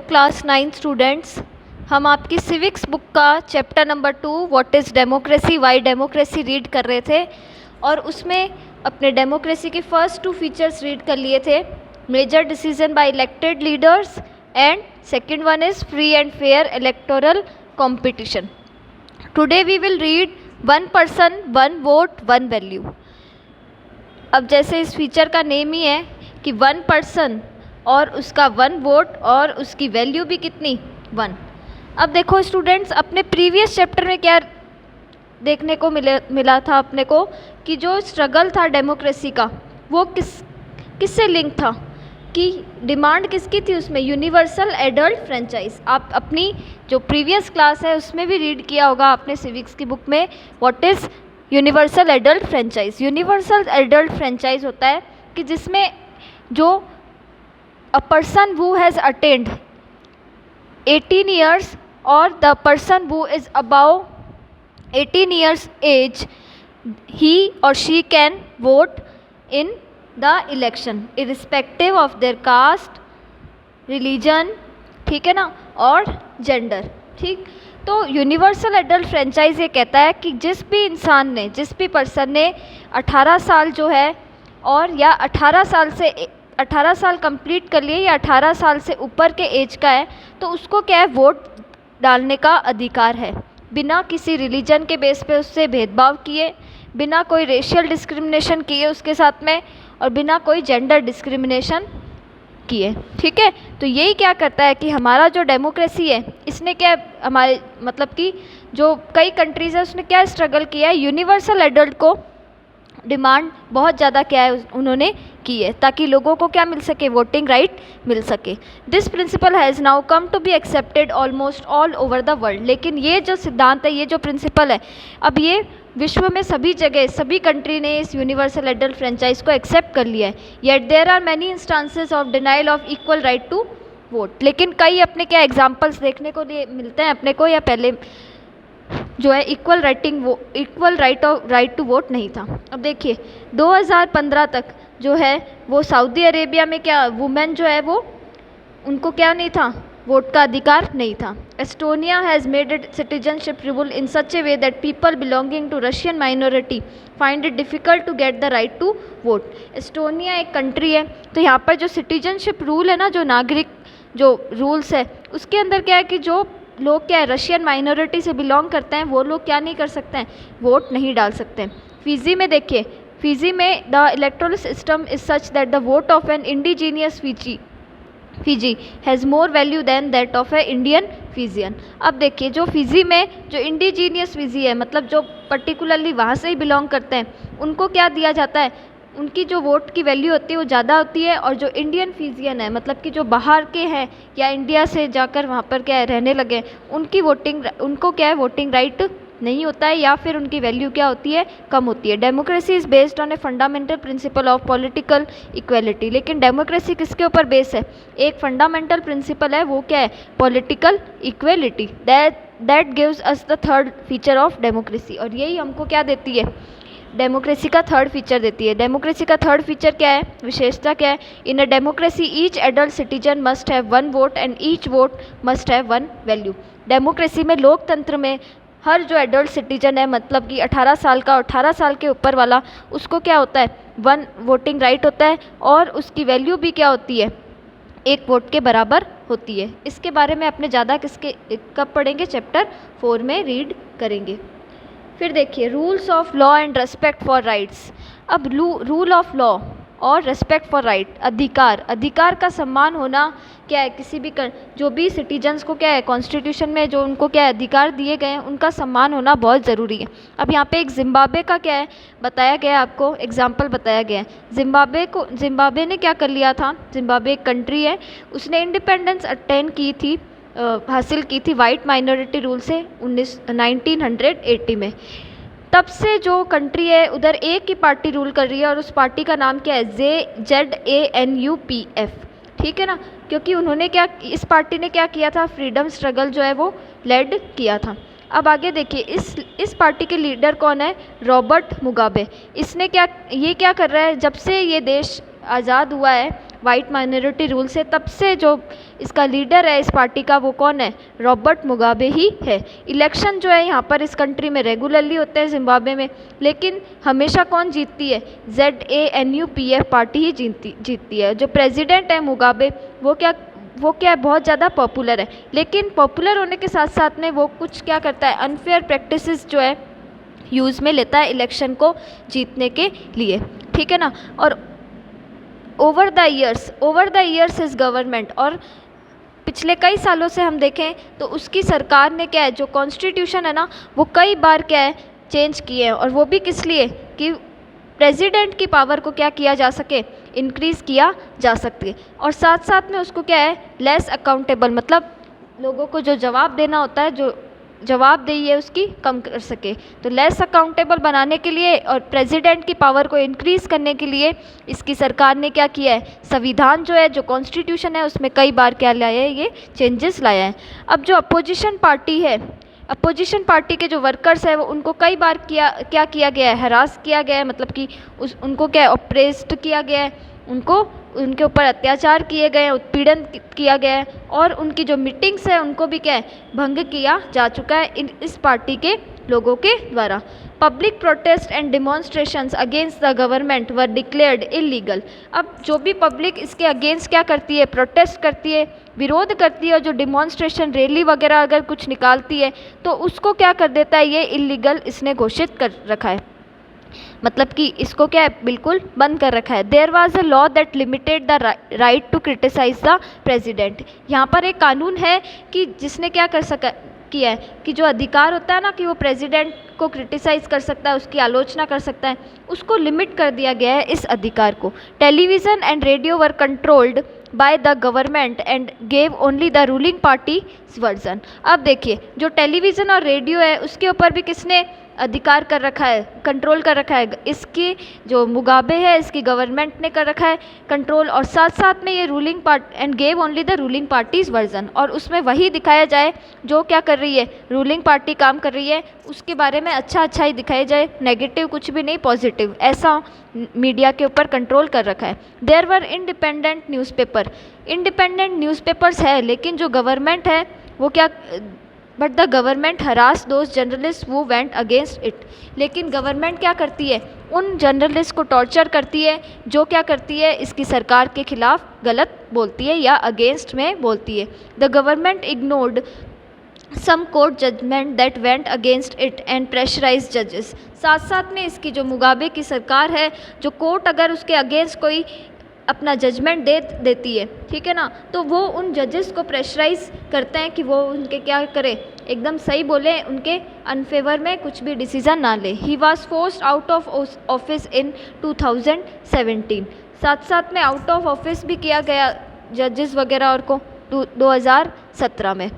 Class 9 students, हम आपकी civics book का chapter number 2 what is democracy Y democracy read कर रहे थे और उसमें अपने डेमोक्रेसी के फर्स्ट 2 फीचर्स रीड कर लिए थे। Major decision by elected leaders and second one is free and fair electoral competition. Today we will read one person one vote one value. अब जैसे इस फीचर का नेम ही है कि वन पर्सन और उसका वन वोट और उसकी वैल्यू भी कितनी 1। अब देखो स्टूडेंट्स, अपने प्रीवियस चैप्टर में क्या देखने को मिला था अपने को कि जो स्ट्रगल था डेमोक्रेसी का वो किससे लिंक था, कि डिमांड किसकी थी उसमें, यूनिवर्सल एडल्ट फ्रेंचाइज। आप अपनी जो प्रीवियस क्लास है उसमें भी रीड किया होगा आपने सिविक्स की बुक में what is universal adult franchise. Universal adult franchise होता है कि जिसमें जो a person who has attained 18 years or the person who is above 18 years age, he or she can vote in the election irrespective of their caste, religion, ठीक है ना, और gender. ठीक, तो यूनिवर्सल एडल्ट फ्रेंचाइज ये कहता है कि जिस भी इंसान ने, जिस भी पर्सन ने 18 साल जो है और या 18 साल कंप्लीट कर लिए या 18 साल से ऊपर के एज का है, तो उसको क्या है, वोट डालने का अधिकार है, बिना किसी रिलीजन के बेस पे उससे भेदभाव किए, बिना कोई रेशियल डिस्क्रिमिनेशन किए उसके साथ में, और बिना कोई जेंडर डिस्क्रिमिनेशन किए। ठीक है, तो यही क्या करता है कि हमारा जो डेमोक्रेसी है इसने क्या हमारे मतलब कि जो कई कंट्रीज़ है उसने क्या स्ट्रगल किया है, यूनिवर्सल एडल्ट को डिमांड बहुत ज़्यादा क्या है उन्होंने की है ताकि लोगों को क्या मिल सके, वोटिंग राइट मिल सके। This principle has now come to be accepted almost all over the world. लेकिन ये जो सिद्धांत है, ये जो प्रिंसिपल है, अब ये विश्व में सभी जगह सभी कंट्री ने इस यूनिवर्सल एडल्ट फ्रेंचाइज को एक्सेप्ट कर लिया है। Yet there are many instances of denial of equal right to vote. लेकिन कई अपने क्या एग्जाम्पल्स देखने को लिए मिलते हैं अपने को, या पहले जो है इक्वल राइट टू वोट नहीं था। अब देखिए 2015 तक जो है वो सऊदी अरेबिया में क्या वुमेन जो है वो उनको क्या नहीं था, वोट का अधिकार नहीं था। Estonia has made it citizenship rule in such a way that people belonging to Russian minority find it difficult to get the right to vote. Estonia एक कंट्री है, तो यहाँ पर जो सिटीजनशिप रूल है ना, जो नागरिक जो रूल्स है उसके अंदर क्या है कि जो लोग क्या है रशियन माइनॉरिटी से बिलोंग करते हैं वो लोग क्या नहीं कर सकते हैं, वोट नहीं डाल सकते हैं। फिजी में देखिए, फिजी में the electoral system is such that the vote of an indigenous Fiji has more value than that of a Indian Fijian. अब देखिए जो फिजी में जो इंडिजीनियस फिजी है, मतलब जो पर्टिकुलरली वहाँ से ही बिलोंग करते हैं, उनको क्या दिया जाता है, उनकी जो वोट की वैल्यू होती है वो ज़्यादा होती है। और जो इंडियन फिजियन है, मतलब कि जो बाहर के हैं या इंडिया से जाकर वहाँ पर क्या है रहने लगे, उनको क्या है वोटिंग राइट नहीं होता है, या फिर उनकी वैल्यू क्या होती है, कम होती है। Democracy is based on a fundamental principle of political equality. लेकिन डेमोक्रेसी किसके ऊपर बेस है, एक फंडामेंटल प्रिंसिपल है, वो क्या है, political equality. That gives us the third feature of democracy. और यही हमको क्या देती है, डेमोक्रेसी का थर्ड फीचर देती है। डेमोक्रेसी का थर्ड फीचर क्या है, विशेषता क्या है, in a democracy each adult citizen must have one vote and each vote must have one value. Democracy में, लोकतंत्र में, हर जो एडल्ट सिटीजन है, मतलब कि 18 साल का और 18 साल के ऊपर वाला, उसको क्या होता है, वन वोटिंग राइट होता है, और उसकी वैल्यू भी क्या होती है, एक वोट के बराबर होती है। इसके बारे में अपने ज़्यादा कब पढ़ेंगे, चैप्टर 4 में रीड करेंगे। फिर देखिए rules of law and respect for rights. अब रूल ऑफ लॉ और रेस्पेक्ट फॉर राइट, अधिकार का सम्मान होना क्या है, किसी भी जो भी सिटीजन्स को क्या है कॉन्स्टिट्यूशन में जो उनको क्या है अधिकार दिए गए हैं उनका सम्मान होना बहुत ज़रूरी है। अब यहाँ पे एक जिम्बाब्वे का क्या है बताया गया है, आपको एग्जाम्पल बताया गया है। जिम्बाब्वे ने क्या कर लिया था, जिम्बाब्वे एक कंट्री है, उसने इंडिपेंडेंस अटेन की थी, हासिल की थी वाइट माइनॉरिटी रूल से 1980 में। तब से जो कंट्री है उधर एक ही पार्टी रूल कर रही है और उस पार्टी का नाम क्या है, ZANUPF। ठीक है ना, क्योंकि उन्होंने क्या, इस पार्टी ने क्या किया था, फ्रीडम स्ट्रगल जो है वो लेड किया था। अब आगे देखिए इस पार्टी के लीडर कौन है, रॉबर्ट मुगाबे। इसने क्या, ये क्या कर रहा है, जब से ये देश आज़ाद हुआ है वाइट माइनॉरिटी रूल से, तब से जो इसका लीडर है इस पार्टी का वो कौन है, रॉबर्ट मुगाबे ही है। इलेक्शन जो है यहाँ पर इस कंट्री में रेगुलरली होते हैं जिम्बाब्वे में, लेकिन हमेशा कौन जीतती है, ZANU-PF पार्टी ही जीतती है। जो प्रेसिडेंट है मुगाबे वो क्या है, बहुत ज़्यादा पॉपुलर है, लेकिन पॉपुलर होने के साथ साथ में वो कुछ क्या करता है, अनफेयर प्रैक्टिसेस जो है यूज़ में लेता है इलेक्शन को जीतने के लिए, ठीक है ना। और ओवर द ईयर्स इस गवर्नमेंट, और पिछले कई सालों से हम देखें तो उसकी सरकार ने क्या है, जो कॉन्स्टिट्यूशन है ना वो कई बार क्या है चेंज किए हैं, और वो भी किस लिए कि प्रेसिडेंट की पावर को क्या किया जा सके, इंक्रीज़ किया जा सके, और साथ साथ में उसको क्या है लेस अकाउंटेबल, मतलब लोगों को जो जवाब देना होता है, जो जवाबदेही है उसकी कम कर सके। तो लेस अकाउंटेबल बनाने के लिए और प्रेसिडेंट की पावर को इंक्रीज़ करने के लिए इसकी सरकार ने क्या किया है, संविधान जो है, जो कॉन्स्टिट्यूशन है उसमें कई बार क्या लाया है, ये चेंजेस लाया है। अब जो अपोजिशन पार्टी है, अपोजिशन पार्टी के जो वर्कर्स है वो उनको कई बार क्या किया गया है, हरास किया गया है, मतलब कि उनको क्या ऑप्रेस्ड किया गया है, उनके ऊपर अत्याचार किए गए हैं, उत्पीड़न किया गया है, और उनकी जो मीटिंग्स है उनको भी क्या है भंग किया जा चुका है इस पार्टी के लोगों के द्वारा। Public protest and demonstrations against the government were declared illegal. अब जो भी पब्लिक इसके अगेंस्ट क्या करती है, प्रोटेस्ट करती है, विरोध करती है, और जो डिमॉन्स्ट्रेशन रैली वगैरह अगर कुछ निकालती है तो उसको क्या कर देता है, ये इलीगल इसने घोषित कर रखा है, मतलब कि इसको क्या है बिल्कुल बंद कर रखा है। There was a law that limited the right to criticise the president. यहाँ पर एक कानून है कि जिसने क्या कर सका किया है कि जो अधिकार होता है ना कि वो प्रेसिडेंट को क्रिटिसाइज कर सकता है, उसकी आलोचना कर सकता है, उसको लिमिट कर दिया गया है इस अधिकार को। Television and radio were controlled by the government and gave only the ruling party version. अब देखिए जो टेलीविज़न और रेडियो है उसके ऊपर भी किसने अधिकार कर रखा है, कंट्रोल कर रखा है, इसकी जो मुगाबे है इसकी गवर्नमेंट ने कर रखा है कंट्रोल, और साथ साथ में ये ruling part and gave only the ruling parties version, और उसमें वही दिखाया जाए जो क्या कर रही है, रूलिंग पार्टी काम कर रही है, उसके बारे में अच्छा ही दिखाया जाए, नेगेटिव कुछ भी नहीं, पॉजिटिव, ऐसा मीडिया के ऊपर कंट्रोल कर रखा है। देयर वर इंडिपेंडेंट न्यूज़पेपर्स है, लेकिन जो गवर्नमेंट है वो क्या, but the government harass those journalist वो वेंट अगेंस्ट इट। लेकिन गवर्नमेंट क्या करती है, उन जर्नलिस्ट को टॉर्चर करती है जो क्या करती है, इसकी सरकार के खिलाफ गलत बोलती है या अगेंस्ट में बोलती है। The government ignored some court judgement that went against it and pressurise जजेस। साथ साथ में इसकी जो मुगाबे की सरकार है, जो कोर्ट अगर उसके अगेंस्ट कोई अपना जजमेंट देती है, ठीक है ना, तो वो उन जजेस को प्रेशराइज करते हैं कि वो उनके क्या करें, एकदम सही बोले, उनके अनफेवर में कुछ भी डिसीज़न ना ले। He was forced out of office in 2017। साथ साथ में आउट ऑफ ऑफिस भी किया गया जजेस वगैरह और को 2017 में।